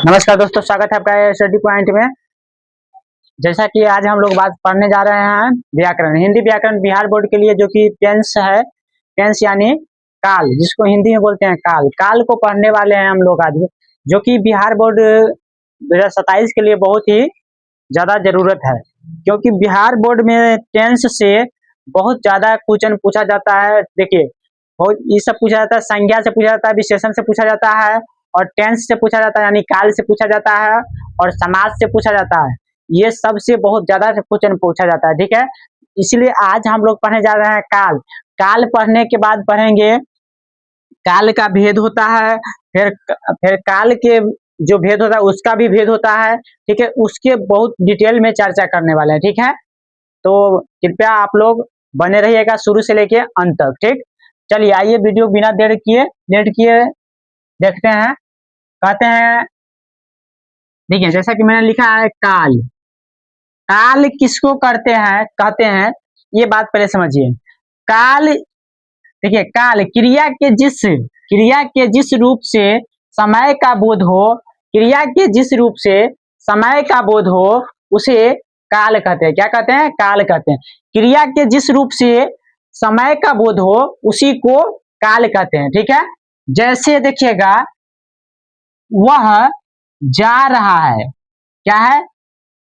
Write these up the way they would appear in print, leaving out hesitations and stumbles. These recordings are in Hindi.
नमस्कार दोस्तों, स्वागत है आपका स्टडी पॉइंट में। जैसा कि आज हम लोग बात पढ़ने जा रहे हैं व्याकरण, हिंदी व्याकरण बिहार बोर्ड के लिए, जो कि टेंस है। टेंस यानी काल, जिसको हिंदी में बोलते हैं काल। काल को पढ़ने वाले हैं हम लोग आज, जो कि बिहार बोर्ड 2027 के लिए बहुत ही ज्यादा जरूरत है, क्योंकि बिहार बोर्ड में टेंस से बहुत ज्यादा क्वेश्चन पूछा जाता है। देखिए, बहुत ये सब पूछा जाता है, संज्ञा से पूछा जाता है, विशेषण से पूछा जाता है, और टेंस से पूछा जाता है यानी काल से पूछा जाता है, और समाज से पूछा जाता है। ये सबसे बहुत ज्यादा क्वेश्चन पूछा जाता है, ठीक है। इसलिए आज हम लोग पढ़ने जा रहे हैं काल। काल पढ़ने के बाद पढ़ेंगे काल का भेद होता है, फिर काल के जो भेद होता है उसका भी भेद होता है, ठीक है। उसके बहुत डिटेल में चर्चा करने वाले हैं, ठीक है। तो कृपया आप लोग बने रहिएगा शुरू से लेके अंत तक, ठीक। चलिए आइए, वीडियो बिना लेट किए देखते हैं। कहते हैं, देखिए जैसा कि मैंने लिखा है काल। काल किसको कहते हैं, ये बात पहले समझिए। काल, देखिए काल क्रिया के जिस रूप से समय का बोध हो, क्रिया के जिस रूप से समय का बोध हो, उसे काल कहते हैं। क्या कहते हैं? काल कहते हैं। क्रिया के जिस रूप से समय का बोध हो उसी को काल कहते हैं, ठीक है। जैसे देखिएगा, वह जा रहा है। क्या है?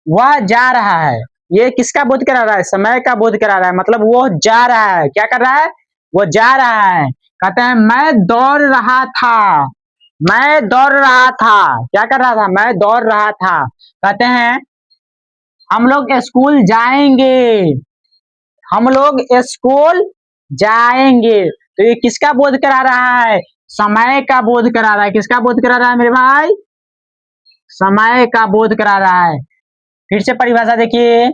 वह जा रहा है। ये किसका बोध करा रहा है? समय का बोध करा रहा है। मतलब वो जा रहा है। क्या कर रहा है? वो जा रहा है। कहते हैं मैं दौड़ रहा था। मैं दौड़ रहा था। क्या कर रहा था? मैं दौड़ रहा था। कहते हैं हम लोग स्कूल जाएंगे। हम लोग स्कूल जाएंगे। तो ये किसका बोध करा रहा है? समय का बोध करा रहा है। किसका बोध करा रहा है मेरे भाई? समय का बोध करा रहा है। फिर से परिभाषा देखिए,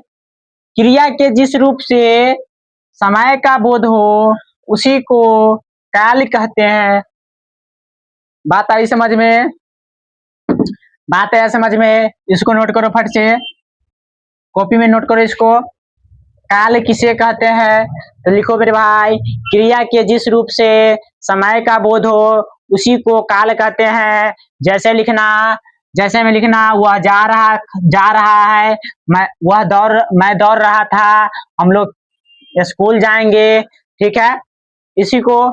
क्रिया के जिस रूप से समय का बोध हो उसी को काल कहते हैं। बात आई समझ में? बात आया समझ में? इसको नोट करो फट से, कॉपी में नोट करो इसको। काल किसे कहते हैं? तो लिखो मेरे भाई, क्रिया के जिस रूप से समय का बोध हो उसी को काल कहते हैं। जैसे में लिखना, वह जा रहा है, मैं दौड़ रहा था, हम लोग स्कूल जाएंगे, ठीक है। इसी को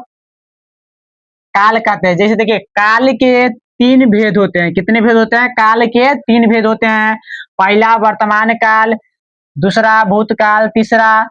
काल कहते हैं। जैसे देखिए, काल के तीन भेद होते हैं। कितने भेद होते हैं? काल के तीन भेद होते हैं। पहला वर्तमान काल, दूसरा भूतकाल, तीसरा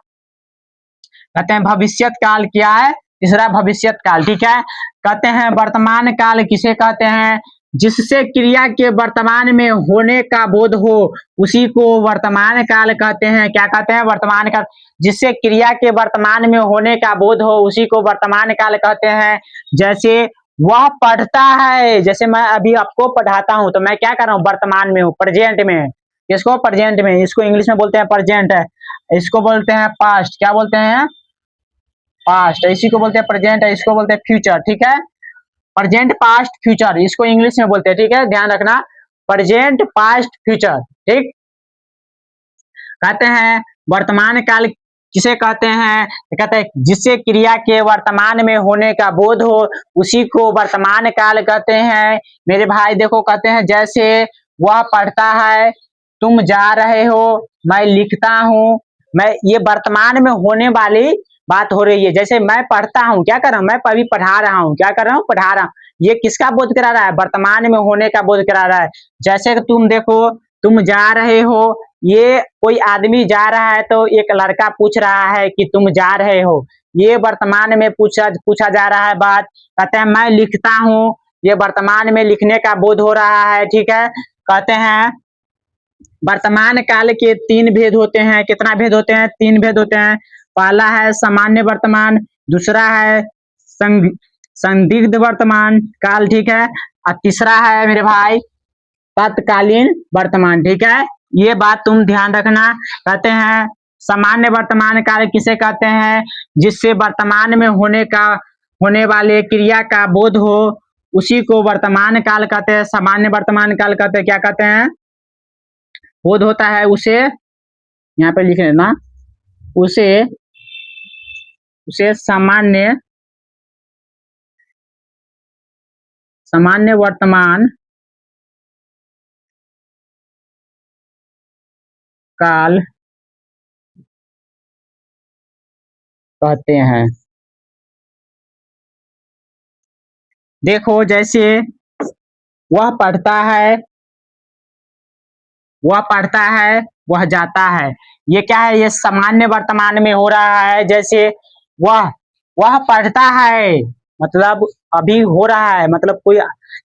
कहते हैं भविष्यत काल। क्या है? तीसरा भविष्यत काल, ठीक है। कहते हैं वर्तमान काल किसे कहते हैं? जिससे क्रिया के वर्तमान में होने का बोध हो उसी को वर्तमान काल कहते हैं। क्या कहते हैं? वर्तमान काल। जिससे क्रिया के वर्तमान में होने का बोध हो उसी को वर्तमान काल कहते हैं। जैसे वह पढ़ता है, जैसे मैं अभी आपको पढ़ाता हूं, तो मैं क्या कर रहा हूं? वर्तमान में हूं, प्रेजेंट में। इसको प्रेजेंट में, इसको इंग्लिश में बोलते हैं प्रेजेंट है, इसको बोलते हैं पास्ट। क्या बोलते हैं? पास्ट। इसी को बोलते हैं प्रेजेंट है, इसको बोलते हैं फ्यूचर, ठीक है। प्रेजेंट, पास्ट, फ्यूचर, इसको इंग्लिश में बोलते हैं, ठीक है। ध्यान रखना, प्रेजेंट, पास्ट, फ्यूचर, ठीक। कहते हैं वर्तमान काल किसे कहते हैं? कहते हैं जिससे क्रिया के वर्तमान में होने का बोध हो उसी को वर्तमान काल कहते हैं। मेरे भाई देखो, कहते हैं जैसे वह पढ़ता है, तुम जा रहे हो, मैं लिखता हूं। ये वर्तमान में होने वाली बात हो रही है। जैसे मैं पढ़ता हूं, क्या कर रहा हूं? मैं अभी पढ़ा रहा हूं। क्या कर रहा हूं? पढ़ा रहा हूं। ये किसका बोध करा रहा है? वर्तमान में होने का बोध करा रहा है। जैसे कि तुम देखो, तुम जा रहे हो, ये कोई आदमी जा रहा है तो एक लड़का पूछ रहा है कि तुम जा रहे हो, ये वर्तमान में पूछा जा रहा है बात। कहते हैं मैं लिखता हूं, ये वर्तमान में लिखने का बोध हो रहा है, ठीक है। कहते हैं वर्तमान काल के तीन भेद होते हैं। कितना भेद होते हैं? तीन भेद होते हैं। पहला है सामान्य वर्तमान, दूसरा है संदिग्ध वर्तमान काल, ठीक है, और तीसरा है मेरे भाई तत्कालीन वर्तमान, ठीक है। ये बात तुम ध्यान रखना। कहते हैं सामान्य वर्तमान काल किसे कहते हैं? जिससे वर्तमान में होने वाले क्रिया का बोध हो उसी को वर्तमान काल कहते हैं। सामान्य वर्तमान काल कहते हैं। क्या कहते हैं? बोध होता है उसे, यहाँ पे लिख लेना, उसे उसे सामान्य वर्तमान काल कहते हैं। देखो जैसे वह पढ़ता है, वह पढ़ता है, वह जाता है, ये क्या है, ये सामान्य वर्तमान में हो रहा है। जैसे वह वह पढ़ता है मतलब अभी हो रहा है, मतलब कोई,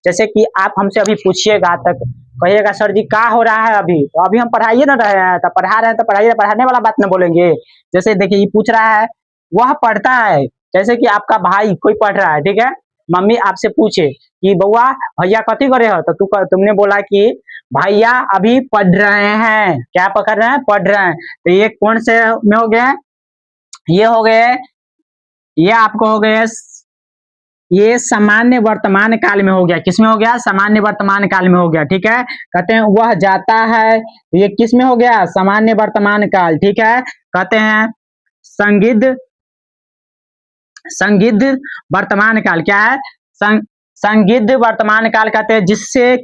जैसे कि आप हमसे अभी पूछिएगा तक कहिएगा सर जी क्या हो रहा है अभी, तो अभी हम पढ़ाइए ना रहे हैं, तो पढ़ा रहे हैं तो पढ़ाइए, पढ़ाने वाला बात ना बोलेंगे। जैसे देखिए ये पूछ रहा है वह पढ़ता है, जैसे कि आपका भाई कोई पढ़ रहा है, ठीक है, मम्मी आपसे पूछे कि बउआ भैया कथी करे हो, तो तुमने बोला कि भैया अभी पढ़ रहे हैं, क्या पकड़ रहे हैं, पढ़ रहे हैं, तो ये कौन से में हो गया, ये हो गए, ये आपको हो गए, ये सामान्य वर्तमान काल में हो गया, किसमें हो गया, सामान्य वर्तमान काल में हो गया, ठीक है। कहते हैं वह जाता है, ये किस में हो गया, सामान्य वर्तमान काल, ठीक है। कहते हैं संगिद्ध, संगिद्ध वर्तमान काल क्या है, संगिद्ध वर्तमान काल कहते हैं जिससे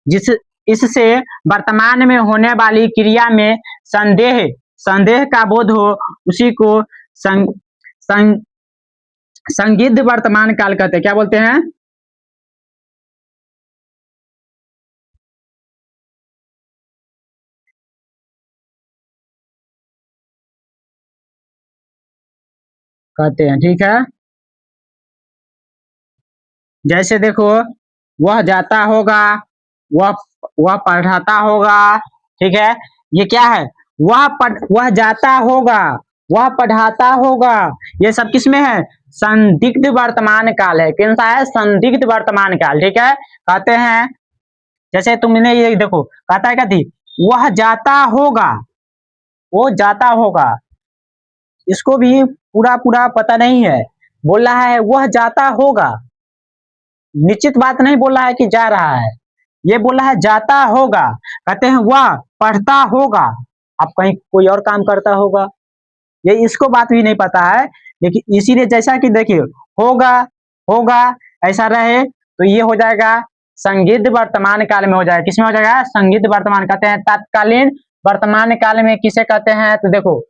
जिस इससे वर्तमान में होने वाली क्रिया में संदेह संदेह का बोध हो, उसी को संगिद्ध वर्तमान काल कहते हैं। क्या बोलते हैं, कहते हैं, ठीक है। जैसे देखो वह जाता होगा, वह पढ़ाता होगा, ठीक है, ये क्या है, वह जाता होगा, वह पढ़ाता होगा, ये सब किसमें है, संदिग्ध वर्तमान काल है, कौन सा है, संदिग्ध वर्तमान काल, ठीक है। कहते हैं जैसे तुमने ये देखो कहता है क्या थी, वह जाता होगा, वो जाता होगा, इसको भी पूरा पूरा पता नहीं है, बोल रहा है वह जाता होगा, निश्चित बात नहीं बोल रहा है कि जा रहा है, ये बोल रहा है जाता होगा। कहते हैं वह पढ़ता होगा, अब कहीं कोई और काम करता होगा, ये इसको बात भी नहीं पता है, लेकिन इसीलिए जैसा कि देखिए होगा, होगा ऐसा रहे तो ये हो जाएगा संगिद्ध वर्तमान काल में हो जाएगा, किसमें हो जाएगा, संगिद्ध वर्तमान। कहते हैं तत्कालीन वर्तमान काल में किसे कहते हैं, तो देखो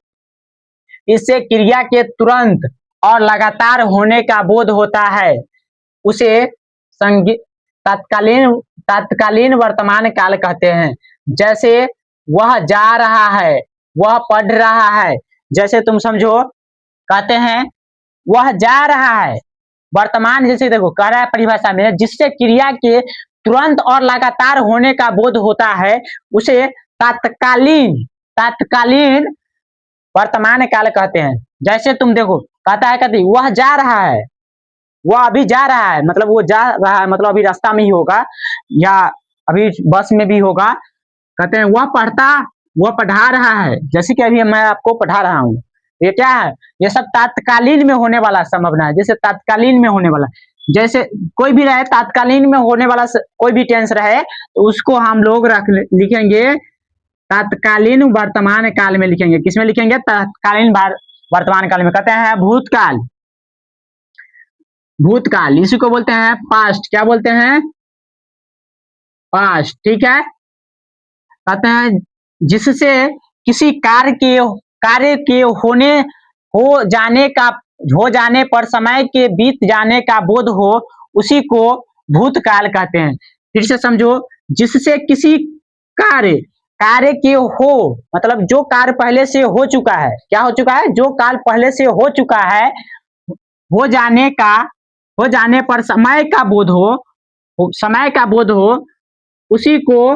इससे क्रिया के तुरंत और लगातार होने का बोध होता है, उसे तत्कालीन तत्कालीन वर्तमान काल कहते हैं। जैसे वह जा रहा है, वह पढ़ रहा है, जैसे तुम समझो कहते हैं वह जा रहा है, वर्तमान जैसे देखो कह रहा है परिभाषा में, जिससे क्रिया के तुरंत और लगातार होने का बोध होता है, उसे तत्कालीन तत्कालीन वर्तमान काल कहते हैं। जैसे तुम देखो कहता है कहती वह जा रहा है, वह अभी जा रहा है, मतलब वो जा रहा है मतलब अभी रास्ता में ही होगा या अभी बस में भी होगा। कहते हैं वह पढ़ा रहा है, जैसे कि अभी मैं आपको पढ़ा रहा हूँ, ये क्या है, ये सब तात्कालीन में होने वाला संभावना है, जैसे तात्कालीन में होने वाला, जैसे कोई भी रहे तात्कालीन में होने वाला कोई भी टेंस रहे तो उसको हम लोग लिखेंगे तात्कालीन वर्तमान काल में लिखेंगे, किसमें लिखेंगे, तात्कालीन वर्तमान काल में। कहते हैं भूतकाल, भूतकाल इसी को बोलते हैं पास्ट, क्या बोलते हैं, पास्ट, ठीक है। कहते हैं जिससे किसी कार्य के हो जाने पर समय के बीत जाने का बोध हो, उसी को भूतकाल कहते हैं। फिर से समझो, जिससे किसी कार्य के हो मतलब जो कार्य पहले से हो चुका है, क्या हो चुका है, जो कार्य पहले से हो चुका है, हो जाने पर समय का बोध हो, उसी को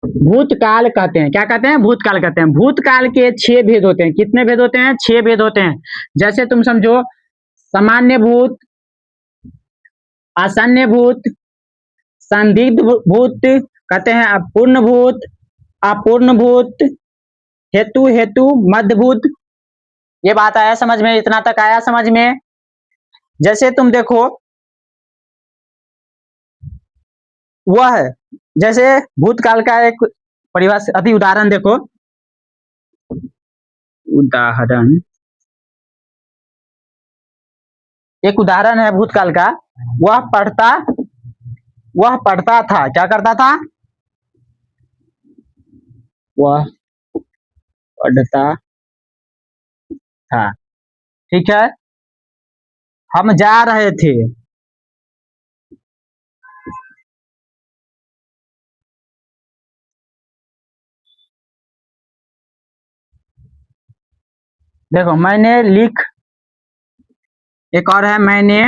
भूतकाल कहते हैं। क्या कहते हैं, भूतकाल कहते हैं। भूतकाल के 6 भेद होते हैं, कितने भेद होते हैं, 6 भेद होते हैं। जैसे तुम समझो सामान्य भूत, आसन्न भूत, संदिग्ध भूत, कहते हैं अपूर्ण भूत, हेतु मध्य भूत। ये बात आया समझ में, इतना तक आया समझ में। जैसे तुम देखो वह, जैसे भूतकाल का एक परिभाषा अति उदाहरण देखो, एक उदाहरण है भूतकाल का, वह पढ़ता था, क्या करता था, वह पढ़ता था। ठीक है, हम जा रहे थे। देखो मैंने लिख, एक और है मैंने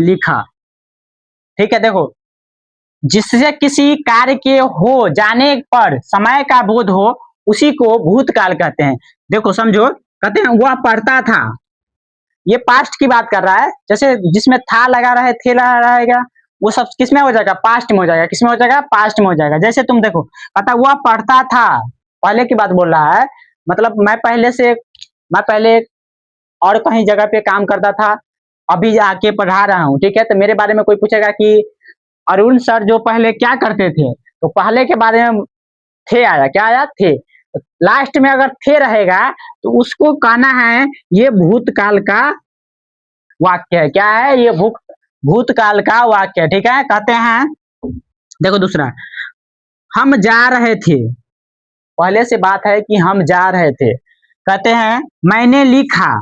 लिखा। ठीक है, देखो जिससे किसी कार्य के हो जाने पर समय का बोध हो उसी को भूतकाल कहते हैं। देखो समझो, कहते हैं वह पढ़ता था, ये पास्ट की बात कर रहा है। जैसे जिसमें था लगा रहा है, थे लगा रहेगा, वो सब किस में हो जाएगा, पास्ट में हो जाएगा। किस में हो जाएगा, पास्ट में हो जाएगा। जैसे तुम देखो, कहता वह पढ़ता था, पहले की बात बोल रहा है। मतलब मैं पहले और कहीं जगह पे काम करता था, अभी आके पढ़ा रहा हूँ। ठीक है, तो मेरे बारे में कोई पूछेगा कि अरुण सर जो पहले क्या करते थे, तो पहले के बारे में थे आया, क्या आया, थे। लास्ट में अगर थे रहेगा तो उसको कहना है ये भूतकाल का वाक्य है। क्या है ये, भूतकाल का वाक्य है। ठीक है, कहते हैं देखो दूसरा, हम जा रहे थे, पहले से बात है कि हम जा रहे थे। कहते हैं मैंने लिखा,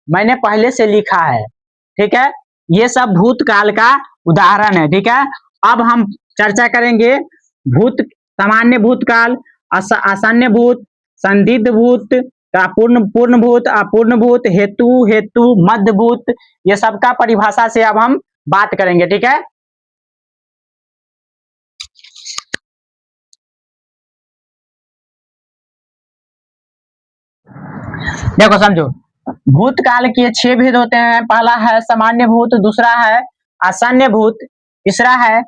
मैंने पहले से लिखा है। ठीक है, ये सब भूतकाल का उदाहरण है। ठीक है, अब हम चर्चा करेंगे भूत, सामान्य भूतकाल, आसन्न भूत, संदिग्ध भूत, पूर्ण भूत, अपूर्ण भूत, हेतु, मध्य भूत, ये सबका परिभाषा से अब हम बात करेंगे। ठीक है, देखो समझो, भूतकाल के 6 भेद होते हैं। पहला है सामान्य भूत, दूसरा है आसन्न भूत, तीसरा है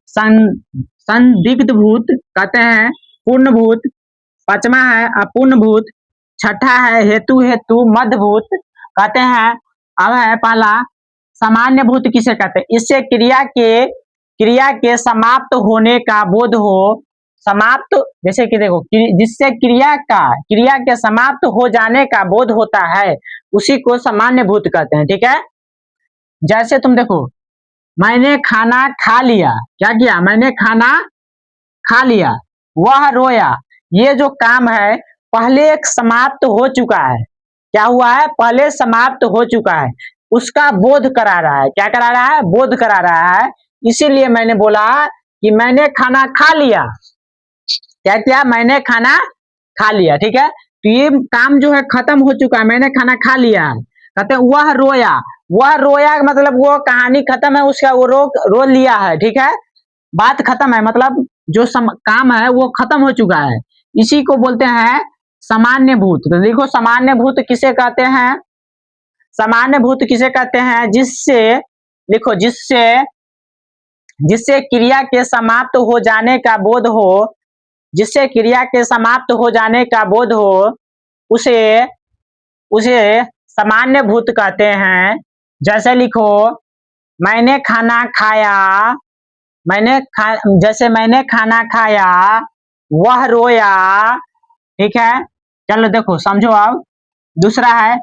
संदिग्ध भूत, कहते हैं पूर्ण भूत, पांचवा है अपूर्ण भूत, छठा है हेतु मध्य भूत, कहते हैं। अब है पहला सामान्य भूत, किसे कहते हैं, इससे क्रिया के समाप्त होने का बोध हो, समाप्त, जैसे कि देखो जिससे क्रिया के समाप्त हो जाने का बोध होता है उसी को सामान्य भूत कहते हैं। ठीक है, जैसे तुम देखो, मैंने खाना खा लिया, क्या किया, मैंने खाना खा लिया, वह रोया, ये जो काम है पहले एक समाप्त हो चुका है। क्या हुआ है, पहले समाप्त हो चुका है, उसका बोध करा रहा है। क्या करा रहा है, बोध करा रहा है। इसीलिए मैंने बोला कि मैंने खाना खा लिया। क्या किया, मैंने खाना खा लिया। ठीक है, तो ये काम जो है खत्म हो चुका है, मैंने खाना खा लिया। कहते हैं वह रोया, वह रोया मतलब वो कहानी खत्म है उसका, वो रो लिया है। ठीक है, बात खत्म है, मतलब जो काम है वो खत्म हो चुका है, इसी को बोलते हैं सामान्य भूत। तो देखो सामान्य भूत किसे कहते हैं, सामान्य भूत किसे कहते हैं, जिससे लिखो, जिससे क्रिया के समाप्त हो जाने का बोध हो, जिससे क्रिया के समाप्त हो जाने का बोध हो उसे सामान्य भूत कहते हैं। जैसे लिखो, मैंने खाना खाया, जैसे मैंने खाना खाया, वह रोया। ठीक है, चलो देखो समझो। अब दूसरा है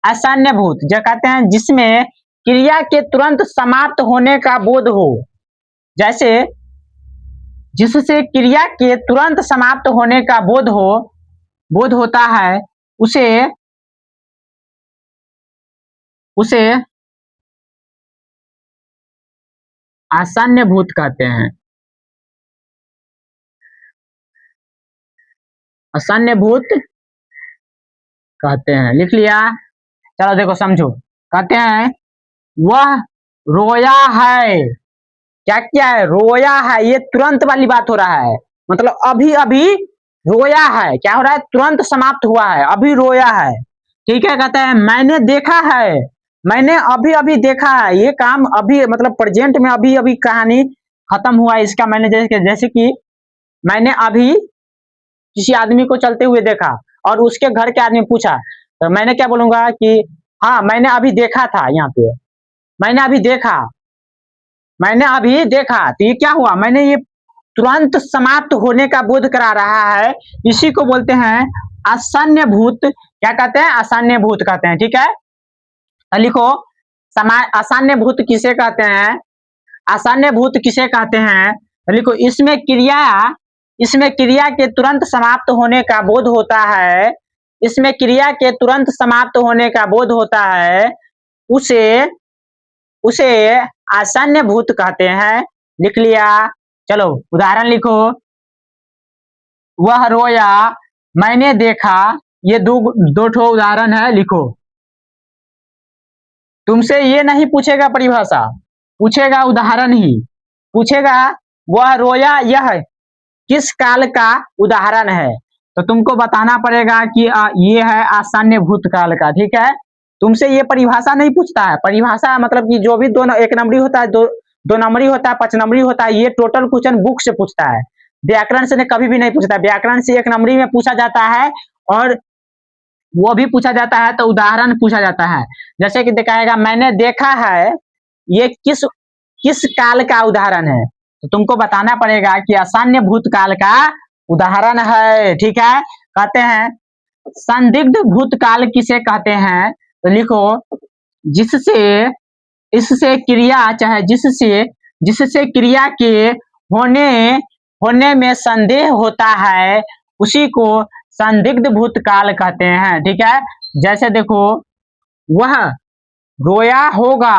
आसन्न भूत, जो कहते हैं जिसमें क्रिया के तुरंत समाप्त होने का बोध हो, जैसे जिससे क्रिया के तुरंत समाप्त होने का बोध होता है उसे आसन्न भूत कहते हैं। आसन्न भूत कहते हैं, लिख लिया। चलो देखो समझो, कहते हैं वह रोया है, क्या क्या है, रोया है, ये तुरंत वाली बात हो रहा है, मतलब अभी अभी रोया है। क्या हो रहा है, तुरंत समाप्त हुआ है, अभी रोया है। ठीक है, कहते हैं मैंने देखा है, मैंने अभी अभी देखा है, ये काम अभी मतलब प्रेजेंट में अभी अभी कहानी खत्म हुआ इसका। मैंने जैसे कि मैंने अभी किसी आदमी को चलते हुए देखा और उसके घर के आदमी पूछा, तो मैंने क्या बोलूंगा कि हाँ मैंने अभी देखा था, यहाँ पे मैंने अभी देखा, तो ये क्या हुआ, मैंने ये तुरंत समाप्त होने का बोध करा रहा है, इसी को बोलते हैं आसन्न भूत। क्या कहते हैं, आसन्न भूत कहते हैं। ठीक है, लिखो आसन्न भूत किसे कहते हैं, आसान्य भूत किसे कहते हैं? तो लिखो, इसमें क्रिया के तुरंत समाप्त होने का बोध होता है। इसमें क्रिया के तुरंत समाप्त होने का बोध होता है, उसे उसे आसन्न भूत कहते हैं। लिख लिया? चलो उदाहरण लिखो। वह रोया, मैंने देखा। ये दो ठो उदाहरण है, लिखो। तुमसे ये नहीं पूछेगा परिभाषा, पूछेगा उदाहरण ही पूछेगा। वह रोया, यह किस काल का उदाहरण है? तो तुमको बताना पड़ेगा कि ये है आसन्न भूतकाल का। ठीक है, तुमसे ये परिभाषा नहीं पूछता है। परिभाषा मतलब कि जो भी एक नंबरी होता है, दो नंबरी होता है, 5 नंबरी होता है, ये टोटल क्वेश्चन बुक से पूछता है। व्याकरण से कभी भी नहीं पूछता। व्याकरण से 1 नंबरी में पूछा जाता है, और वो भी पूछा जाता है तो उदाहरण पूछा जाता है। जैसे कि दिखाएगा, मैंने देखा है, ये किस काल का उदाहरण है? तो तुमको बताना पड़ेगा कि आसन्न भूतकाल का उदाहरण है। ठीक है, कहते हैं संदिग्ध भूतकाल किसे कहते हैं? तो लिखो, इससे क्रिया, चाहे जिससे क्रिया के होने में संदेह होता है, उसी को संदिग्ध भूतकाल कहते हैं। ठीक है, जैसे देखो, वह रोया होगा,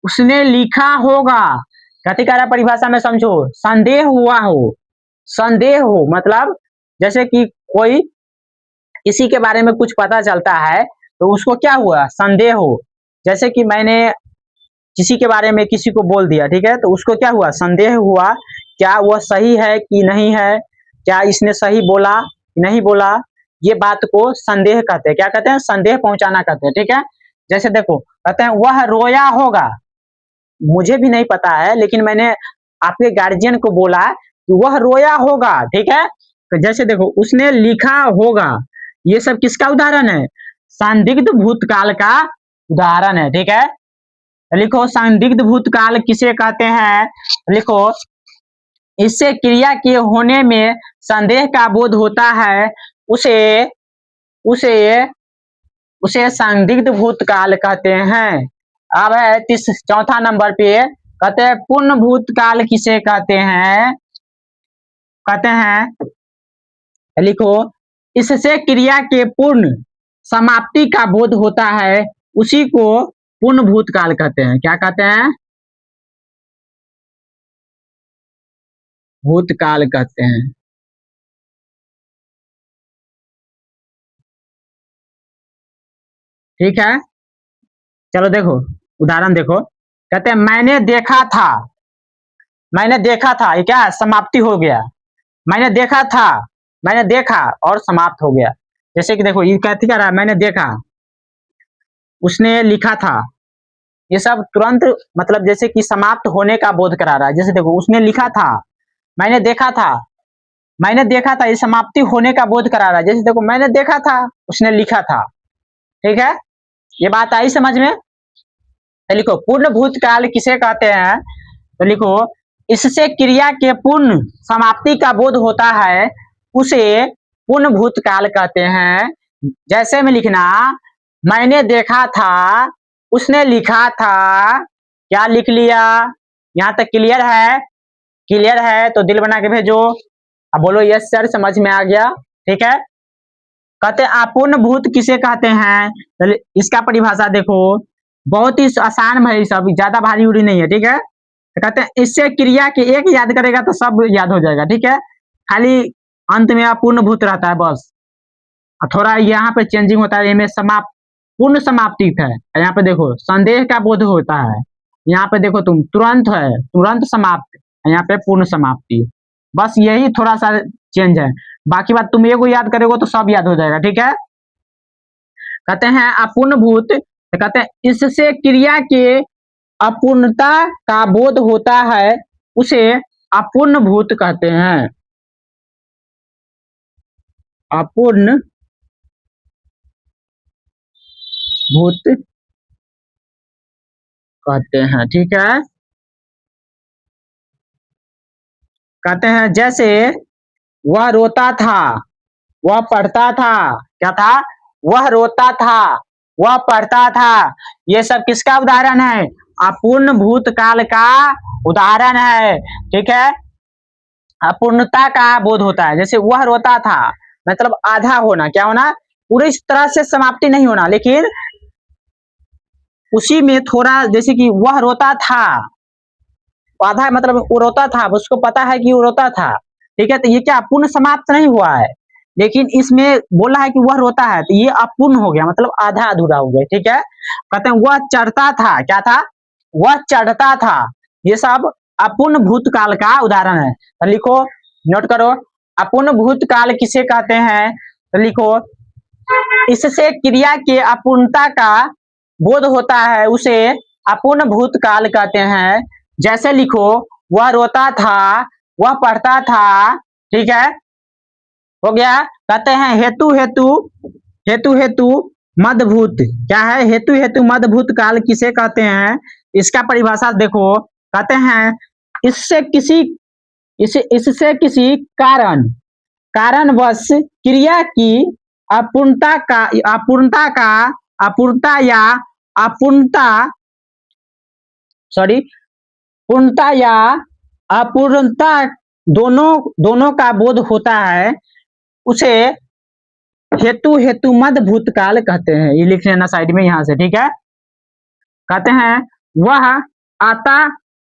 उसने लिखा होगा। कथिकारा परिभाषा में समझो, संदेह हुआ हो, संदेह हो मतलब जैसे कि कोई किसी के बारे में कुछ पता चलता है तो उसको क्या हुआ? संदेह हो। जैसे कि मैंने किसी के बारे में किसी को बोल दिया, ठीक है, तो उसको क्या हुआ? संदेह हुआ, क्या वह सही है कि नहीं है, क्या इसने सही बोला कि नहीं बोला। ये बात को संदेह कहते हैं। क्या कहते हैं? संदेह पहुंचाना कहते हैं। ठीक है, जैसे देखो, कहते हैं वह रोया होगा। मुझे भी नहीं पता है, लेकिन मैंने आपके गार्जियन को बोला कि वह रोया होगा। ठीक है, तो जैसे देखो, उसने लिखा होगा, ये सब किसका उदाहरण है? संदिग्ध भूतकाल का उदाहरण है। ठीक है, लिखो, संदिग्ध भूतकाल किसे कहते हैं? लिखो, इससे क्रिया के होने में संदेह का बोध होता है, उसे संदिग्ध भूतकाल कहते हैं। अब है चौथा नंबर पे, कहते हैं पूर्ण भूतकाल किसे कहते हैं? कहते हैं, लिखो, इससे क्रिया के पूर्ण समाप्ति का बोध होता है, उसी को पूर्ण भूतकाल कहते हैं। क्या कहते हैं? भूतकाल कहते हैं। ठीक है, चलो देखो उदाहरण देखो। कहते हैं मैंने देखा था, मैंने देखा था, ये क्या है? समाप्ति हो गया। मैंने देखा था, मैंने देखा और समाप्त हो गया। जैसे कि देखो, ये कहती क्या रहा है? मैंने देखा, उसने लिखा था। ये सब तुरंत मतलब जैसे कि समाप्त होने का बोध करा रहा है। जैसे देखो, उसने लिखा था, मैंने देखा था, मैंने देखा था, ये समाप्ति होने का बोध करा रहा है। जैसे देखो, मैंने देखा था, उसने लिखा था। ठीक है, ये बात आई समझ में? तो लिखो, पूर्ण भूतकाल किसे कहते हैं? तो लिखो, इससे क्रिया के पूर्ण समाप्ति का बोध होता है, उसे पूर्ण भूतकाल कहते हैं। जैसे में लिखना, मैंने देखा था, उसने लिखा था। क्या लिख लिया? यहाँ तक क्लियर है? क्लियर है तो दिल बना के भेजो। अब बोलो यस सर, समझ में आ गया। ठीक है, कहते हैं अपूर्ण भूत किसे कहते हैं? तो इसका परिभाषा देखो, बहुत ही आसान है, सब ज्यादा भारी उड़ी नहीं है। ठीक है, तो कहते हैं इससे क्रिया के एक याद करेगा तो सब याद हो जाएगा। ठीक है, खाली अंत में अपूर्ण भूत रहता है बस, थोड़ा यहाँ पे चेंजिंग होता है। इनमें समाप्त, पूर्ण समाप्ति है। यहाँ पे देखो, संदेह का बोध होता है। यहाँ पे देखो तुम, तुरंत है, तुरंत समाप्त, यहाँ पे पूर्ण समाप्ति। बस यही थोड़ा सा चेंज है, बाकी बात तुम एगो याद करोगे तो सब याद हो जाएगा। ठीक है, कहते हैं अपूर्ण भूत, तो कहते हैं इससे क्रिया के अपूर्णता का बोध होता है, उसे अपूर्ण भूत कहते हैं। अपूर्ण भूत कहते हैं। ठीक है, कहते हैं जैसे वह रोता था, वह पढ़ता था। क्या था? वह रोता था, वह पढ़ता था। ये सब किसका उदाहरण है? अपूर्ण भूतकाल का उदाहरण है। ठीक है, अपूर्णता का बोध होता है। जैसे वह रोता था, मतलब आधा होना, क्या होना, पूरी तरह से समाप्ति नहीं होना, लेकिन उसी में थोड़ा, जैसे कि वह रोता था, आधा मतलब वो रोता था, उसको पता है कि वो रोता था। ठीक है, तो ये क्या पूर्ण समाप्त नहीं हुआ है, लेकिन इसमें बोला है कि वह रोता है, तो ये अपूर्ण हो गया, मतलब आधा अधूरा हो गया। ठीक है, कहते हैं वह चढ़ता था, क्या था, वह चढ़ता था। ये सब अपूर्ण भूतकाल का उदाहरण है। तो लिखो, नोट करो, अपूर्ण भूतकाल किसे कहते हैं, तो लिखो, इससे क्रिया के अपूर्णता का बोध होता है, उसे अपूर्ण भूतकाल कहते हैं। जैसे लिखो, वह रोता था, वह पढ़ता था। ठीक है, हो गया। कहते हैं हेतु हेतु हेतु हेतु मदभूत, क्या है, हेतु हेतु मदभूत काल किसे कहते हैं, इसका परिभाषा देखो। कहते हैं इससे किसी कारणवश क्रिया की अपूर्णता या अपूर्णता पूर्णता या अपूर्णता दोनों का बोध होता है, उसे हेतु मद भूतकाल कहते हैं। ये लिख लेना साइड में यहां से। ठीक है, कहते हैं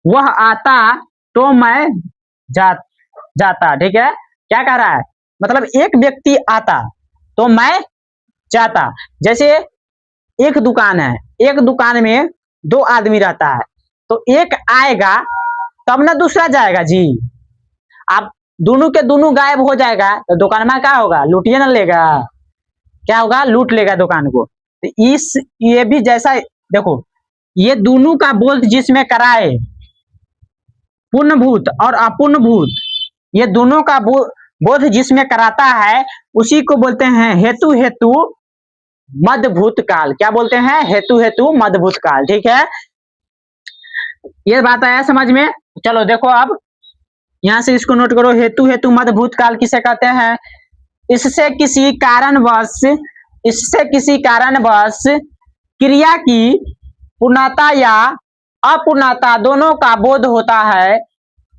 वह आता तो मैं जाता। ठीक है, क्या कह रहा है, मतलब एक व्यक्ति आता तो मैं जाता। जैसे एक दुकान है, एक दुकान में दो आदमी रहता है, तो एक आएगा तब ना दूसरा जाएगा जी। आप दोनों के दोनों गायब हो जाएगा तो दुकान में क्या होगा, लूटिए ना लेगा, क्या होगा, लूट लेगा दुकान को। तो ये भी जैसा, देखो, ये दोनों का बोध जिसमें कराए, पूर्णभूत और अपूर्णभूत, ये दोनों का बोध जिसमें कराता है, उसी को बोलते हैं हेतु हेतु मदभूत काल। क्या बोलते हैं, हेतु हेतु मदभूत काल। ठीक है, ये बात आया समझ में। चलो देखो, अब यहां से इसको नोट करो, हेतु हेतु मदभूत काल किसे कहते हैं, इससे किसी कारणवश क्रिया की पूर्णता या अपूर्णता दोनों का बोध होता है,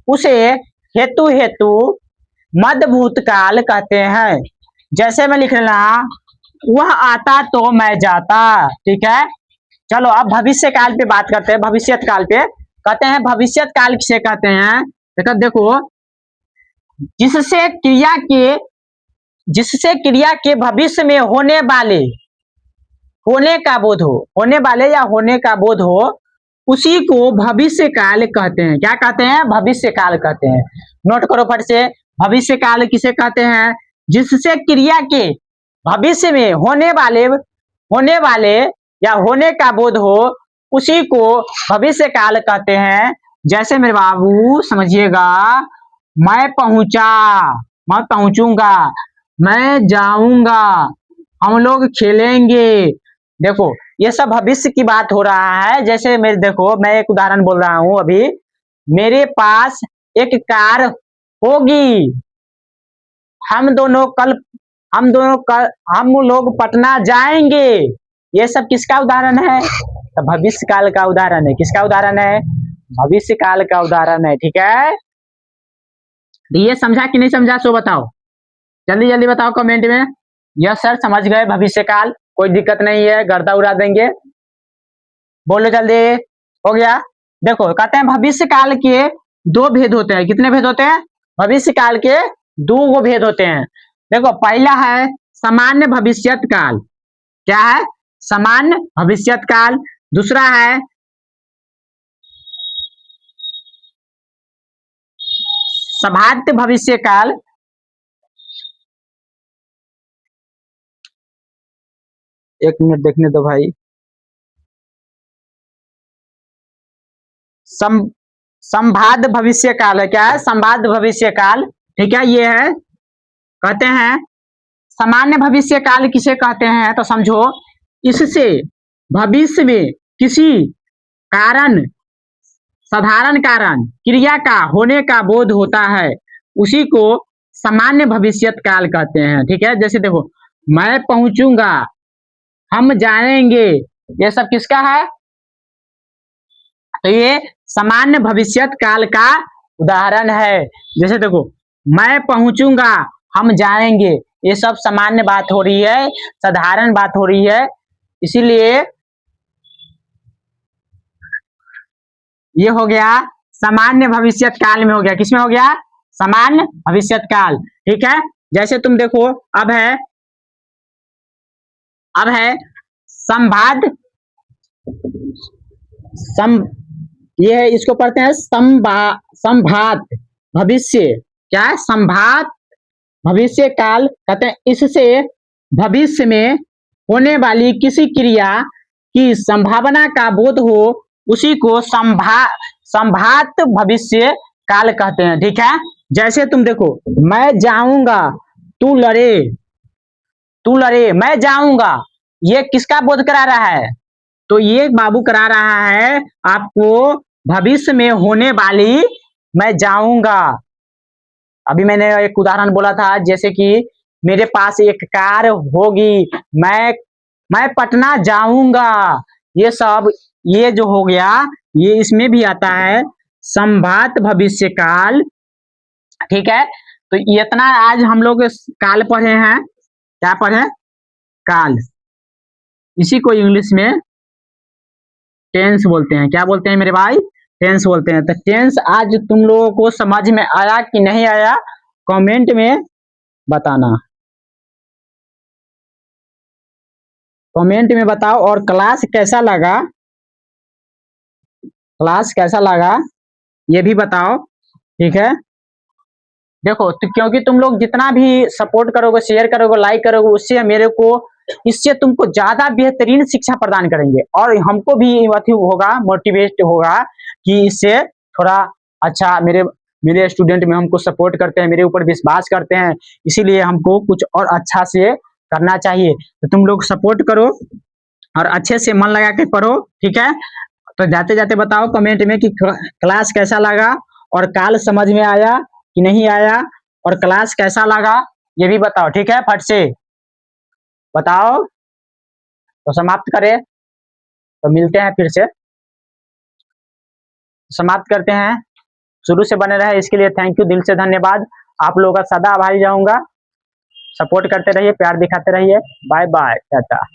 उसे हेतु हेतु मदभूत काल कहते हैं। जैसे मैं लिख लेना, वह आता तो मैं जाता। ठीक है, चलो अब भविष्य काल पे बात करते हैं, भविष्यत काल पे। कहते हैं भविष्यत काल किसे कहते हैं, देखो, जिससे क्रिया के भविष्य में होने का बोध हो, होने वाले या होने का बोध हो, उसी को भविष्य काल कहते हैं। क्या कहते हैं, भविष्य काल कहते हैं। नोट करो फट से, भविष्य काल किसे कहते हैं, जिससे क्रिया के भविष्य में होने वाले या होने का बोध हो, उसी को भविष्य काल कहते हैं। जैसे मेरे बाबू समझिएगा, मैं पहुंचूंगा, मैं जाऊंगा, हम लोग खेलेंगे। देखो, ये सब भविष्य की बात हो रहा है। जैसे मेरे, देखो, मैं एक उदाहरण बोल रहा हूं अभी, मेरे पास एक कार होगी, हम लोग पटना जाएंगे। ये सब किसका उदाहरण है, तो भविष्य काल का उदाहरण है। किसका उदाहरण है, भविष्य काल का उदाहरण है। ठीक है, ये समझा कि नहीं समझा, सो बताओ, जल्दी जल्दी बताओ कमेंट में। यस सर, समझ गए भविष्य काल, कोई दिक्कत नहीं है, गर्दा उड़ा देंगे, बोलो जल्दी। हो गया। देखो, कहते हैं भविष्य काल के दो भेद होते हैं। कितने भेद होते हैं, भविष्य काल के दो भेद होते हैं। देखो, पहला है सामान्य भविष्यत काल। क्या है, सामान्य भविष्यत काल। दूसरा है संभाव्य भविष्य काल। एक मिनट देखने दो भाई। संभाव्य भविष्य काल है। क्या है, संभाव्य भविष्य काल। ठीक है, ये है, कहते हैं सामान्य भविष्य काल किसे कहते हैं, तो समझो, इससे भविष्य में किसी कारण, साधारण कारण, क्रिया का होने का बोध होता है, उसी को सामान्य भविष्यत काल कहते हैं। ठीक है, जैसे देखो, मैं पहुंचूंगा, हम जाएंगे, ये सब किसका है, तो ये सामान्य भविष्यत काल का उदाहरण है। जैसे देखो, मैं पहुंचूंगा, हम जाएंगे, ये सब सामान्य बात हो रही है, साधारण बात हो रही है। इसीलिए ये हो गया सामान्य भविष्यत काल में हो गया। किसमें हो गया? सामान्य भविष्यत काल। ठीक है, जैसे तुम देखो, अब है संभाद ये है, इसको पढ़ते हैं संभात भविष्य। क्या है? संभात भविष्य काल कहते हैं। इससे भविष्य में होने वाली किसी क्रिया की संभावना का बोध हो, उसी को संभात भविष्य काल कहते हैं। ठीक है, जैसे तुम देखो, मैं जाऊंगा, तू लड़े, मैं जाऊंगा, ये किसका बोध करा रहा है? तो ये बाबू करा रहा है आपको भविष्य में होने वाली मैं जाऊंगा। अभी मैंने एक उदाहरण बोला था, जैसे कि मेरे पास एक कार होगी, मैं पटना जाऊंगा। ये सब ये जो हो गया, ये इसमें भी आता है संभात भविष्य काल। ठीक है, तो इतना आज हम लोग काल पढ़े हैं। क्या पढ़े? काल। इसी को इंग्लिश में टेंस बोलते हैं। क्या बोलते हैं मेरे भाई? टेंस बोलते हैं। तो टेंस आज तुम लोगों को समझ में आया कि नहीं आया, कमेंट में बताना, कमेंट में बताओ। और क्लास कैसा लगा ये भी बताओ। ठीक है, देखो, तो क्योंकि तुम लोग जितना भी सपोर्ट करोगे, शेयर करोगे, लाइक करोगे, उससे मेरे को, इससे तुमको ज्यादा बेहतरीन शिक्षा प्रदान करेंगे और हमको भी होगा, मोटिवेट होगा कि इससे थोड़ा अच्छा मेरे स्टूडेंट में हमको सपोर्ट करते हैं, मेरे ऊपर विश्वास करते हैं, इसीलिए हमको कुछ और अच्छा से करना चाहिए। तो तुम लोग सपोर्ट करो और अच्छे से मन लगा के पढ़ो। ठीक है, तो जाते जाते बताओ कमेंट में कि क्लास कैसा लगा और काल समझ में आया कि नहीं आया, और क्लास कैसा लगा ये भी बताओ। ठीक है, फट से बताओ। तो समाप्त करें, तो मिलते हैं फिर से, समाप्त करते हैं। शुरू से बने रहे इसके लिए थैंक यू, दिल से धन्यवाद। आप लोगों का सदा आभारी रहूंगा। सपोर्ट करते रहिए, प्यार दिखाते रहिए। Bye bye, Tata.